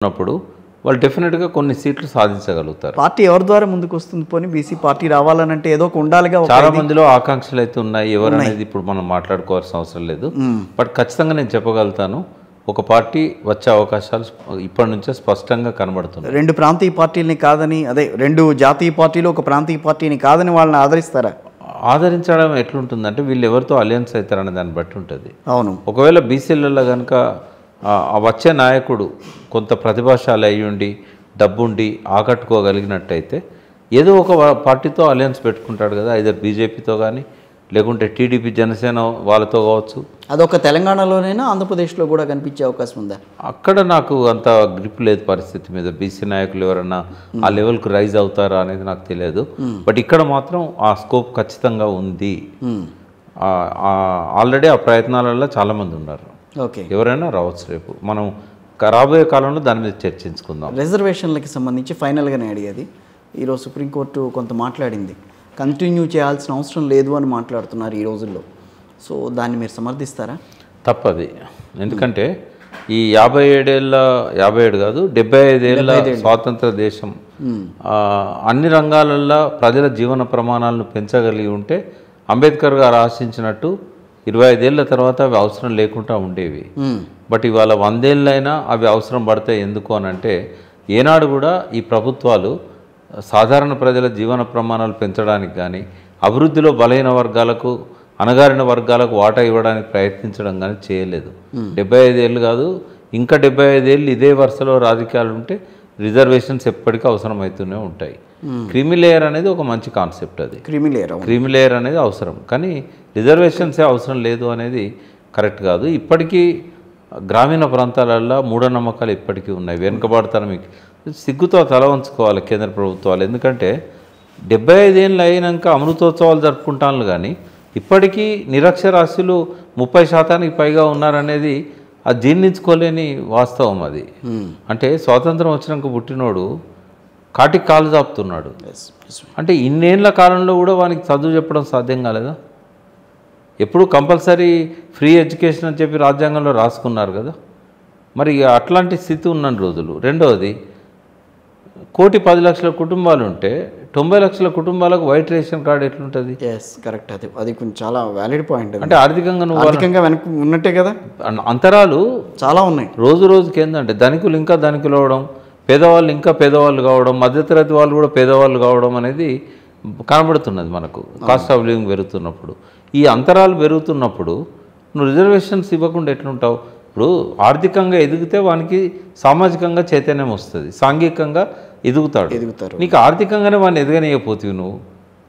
ఉన్నప్పుడు వాళ్ళు డెఫినెట్గా కొన్ని సీట్లు సాధించగలుగుతారు. పార్టీ ఎవరి ద్వారా ముందుకు వస్తుంది? పోనీ బీసీ పార్టీ రావాలనంటే ఏదో ఒక ఉండాలిగా. చాలా మందిలో ఆకాంక్షలు అయితే ఉన్నాయి. ఎవరనేది ఇప్పుడు మనం మాట్లాడుకోవాల్సిన అవసరం లేదు. బట్ ఖచ్చితంగా నేను చెప్పగలుగుతాను, ఒక పార్టీ వచ్చే అవకాశాలు ఇప్పటి నుంచే స్పష్టంగా కనబడుతున్నాయి. రెండు ప్రాంతీయ పార్టీలని కాదని, అదే రెండు జాతీయ పార్టీలు ఒక ప్రాంతీయ పార్టీని కాదని వాళ్ళని ఆదరిస్తారా? ఆదరించడం ఎట్లుంటుందంటే వీళ్ళు ఎవరితో అలయన్స్ అవుతారనే దాన్ని బట్టి ఉంటుంది. అవును. ఒకవేళ బీసీలలో కనుక వచ్చే నాయకుడు కొంత ప్రతిభాశాలి అయ్యుండి డబ్బుండి ఆకట్టుకోగలిగినట్టయితే ఏదో ఒక పార్టీతో అలయన్స్ పెట్టుకుంటాడు కదా, ఐదర్ బీజేపీతో కానీ లేకుంటే టీడీపీ జనసేన వాళ్ళతో కావచ్చు. అదొక తెలంగాణలోనైనా ఆంధ్రప్రదేశ్లో కూడా కనిపించే అవకాశం ఉందా? అక్కడ నాకు అంత గ్రిప్ లేదు పరిస్థితి మీద. బీసీ నాయకులు ఎవరన్నా ఆ లెవెల్కి రైజ్ అవుతారా అనేది నాకు తెలియదు. బట్ ఇక్కడ మాత్రం ఆ స్కోప్ ఖచ్చితంగా ఉంది. ఆల్రెడీ ఆ ప్రయత్నాలలో చాలామంది ఉన్నారు. ఓకే, ఎవరైనా రావచ్చు. రేపు మనం రాబోయే కాలంలో దాని మీద చర్చించుకుందాం. రిజర్వేషన్లకి సంబంధించి ఫైనల్గానే అడిగేది, ఈరోజు సుప్రీంకోర్టు కొంత మాట్లాడింది, కంటిన్యూ చేయాల్సిన అవసరం లేదు అని మాట్లాడుతున్నారు ఈ రోజుల్లో. సో దాన్ని మీరు సమర్థిస్తారా? తప్పది. ఎందుకంటే ఈ 57 కాదు 75 ఏళ్ళ స్వాతంత్ర దేశం అన్ని రంగాలలో ప్రజల జీవన ప్రమాణాలను పెంచగలిగి ఉంటే అంబేద్కర్ గారు ఆశించినట్టు 25 ఏళ్ళ తర్వాత అవి అవసరం లేకుండా ఉండేవి. బట్ ఇవాళ 100 ఏళ్ళైనా అవి అవసరం పడతాయి. ఎందుకు అని అంటే ఏనాడు కూడా ఈ ప్రభుత్వాలు సాధారణ ప్రజల జీవన ప్రమాణాలు పెంచడానికి కానీ అభివృద్ధిలో బలహీన వర్గాలకు అణగారిన వర్గాలకు వాటా ఇవ్వడానికి ప్రయత్నించడం కానీ చేయలేదు. 75 ఏళ్ళు కాదు, ఇంకా 75 ఏళ్ళు ఇదే వరుసలో రాజకీయాలు ఉంటే రిజర్వేషన్స్ ఎప్పటికీ అవసరమవుతూనే ఉంటాయి. క్రీమీ లేయర్ అనేది ఒక మంచి కాన్సెప్ట్. అది క్రీమీ లేయర్ అనేది అవసరం, కానీ రిజర్వేషన్సే అవసరం లేదు అనేది కరెక్ట్ కాదు. ఇప్పటికీ గ్రామీణ ప్రాంతాలలో మూఢనమ్మకాలు ఇప్పటికీ ఉన్నాయి. వెనుకబడతాను మీకు సిగ్గుతో తల వంచుకోవాలి కేంద్ర ప్రభుత్వాలు. ఎందుకంటే 75 ఏళ్ళు అయినాక అమృతోత్సవాలు జరుపుకుంటాను, కానీ ఇప్పటికీ నిరక్షరాస్యులు 30% పైగా ఉన్నారనేది అది జీర్ణించుకోలేని వాస్తవం. అది అంటే స్వాతంత్రం వచ్చినాక పుట్టినోడు కాటికి కాలు చాపుతున్నాడు అంటే ఇన్నేళ్ల కాలంలో కూడా వానికి చదువు చెప్పడం సాధ్యం కాలేదా? ఎప్పుడు కంపల్సరీ ఫ్రీ ఎడ్యుకేషన్ అని చెప్పి రాజ్యాంగంలో రాసుకున్నారు కదా. మరి అట్లాంటి స్థితి ఉన్న రోజులు. రెండవది, 1,10,00,000 కుటుంబాలు ఉంటే 90 లక్షల కుటుంబాలకు వైట్ రేషన్ కార్డు ఎట్లుంటుంది? కరెక్ట్. అది కొంచెం చాలా వ్యాలిడ్ పాయింట్. అంటే ఆర్థికంగా వెనక ఉన్నట్టే కదా. అంతరాలు చాలా ఉన్నాయి. రోజుకి ఏంటంటే ధనికులు ఇంకా ధనికులు అవడం, పేదవాళ్ళు ఇంకా పేదవాళ్ళు కావడం, మధ్యతరగతి వాళ్ళు కూడా పేదవాళ్ళు కావడం అనేది కనబడుతున్నది మనకు. కాస్ట్ ఆఫ్ లివింగ్ పెరుగుతున్నప్పుడు, ఈ అంతరాలు పెరుగుతున్నప్పుడు నువ్వు రిజర్వేషన్స్ ఇవ్వకుండా ఎట్లుంటావు? ఇప్పుడు ఆర్థికంగా ఎదిగితే వానికి సామాజికంగా చైతన్యం వస్తుంది, సాంఘికంగా ఎదుగుతారు. నీకు ఆర్థికంగానే వాడిని ఎదగనియకపోతే నువ్వు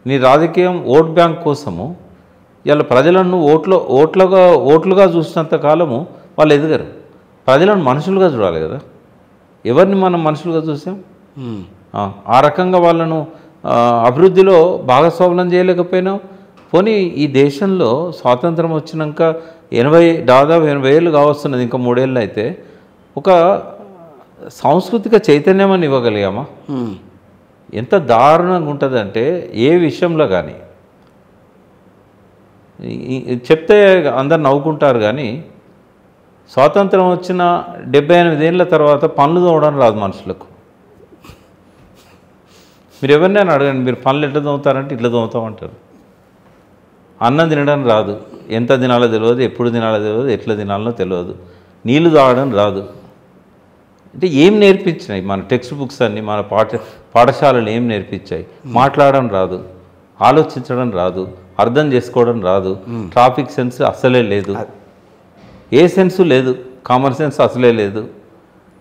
నీ రాజకీయం ఓట్ బ్యాంక్ కోసము ఇలా ప్రజలను ఓట్లుగా చూసినంత కాలము వాళ్ళు ఎదగరు. ప్రజలను మనుషులుగా చూడాలి కదా. ఎవరిని మనం మనుషులుగా చూసాం? ఆ రకంగా వాళ్ళను అభివృద్ధిలో భాగస్వామ్యం చేయలేకపోయినాం. పోనీ ఈ దేశంలో స్వాతంత్రం వచ్చినాక దాదాపు 80 ఏళ్ళు కావస్తున్నది, ఇంకా 3 ఏళ్ళు అయితే ఒక సాంస్కృతిక చైతన్యం అని ఇవ్వగలిగామా? ఎంత దారుణంగా ఉంటుందంటే ఏ విషయంలో కానీ చెప్తే అందరు నవ్వుకుంటారు, కానీ స్వాతంత్రం వచ్చిన 78 ఏళ్ళ తర్వాత పనులు తోమడం రాదు మనుషులకు. మీరు ఎవరినైనా అడగండి, మీరు పనులు ఎట్లా తోముతారంటే ఇట్లా తోముతామంటారు. అన్నం తినడం రాదు, ఎంత తినాలో తెలియదు, ఎప్పుడు తినాలో తెలియదు, ఎట్లా తినాలో తెలియదు, నీళ్లు తాగడం రాదు. అంటే ఏం నేర్పించినాయి మన టెక్స్ట్ బుక్స్ అన్నీ, మన పాఠశాలలు ఏం నేర్పించాయి? మాట్లాడడం రాదు, ఆలోచించడం రాదు, అర్థం చేసుకోవడం రాదు, ట్రాఫిక్ సెన్స్ అసలే లేదు, ఏ సెన్సు లేదు, కామన్ సెన్స్ అసలే లేదు.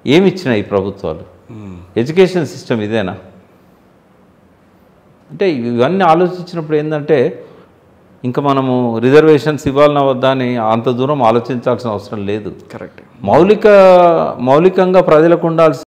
ఏమి ఇచ్చినాయి ఈ ప్రభుత్వాలు? ఎడ్యుకేషన్ సిస్టమ్ ఇదేనా? అంటే ఇవన్నీ ఆలోచించినప్పుడు ఏంటంటే ఇంకా మనము రిజర్వేషన్స్ ఇవ్వాలన్నా వద్దా అని అంత దూరం ఆలోచించాల్సిన అవసరం లేదు. కరెక్ట్. మౌలికంగా ప్రజలకు ఉండాల్సిన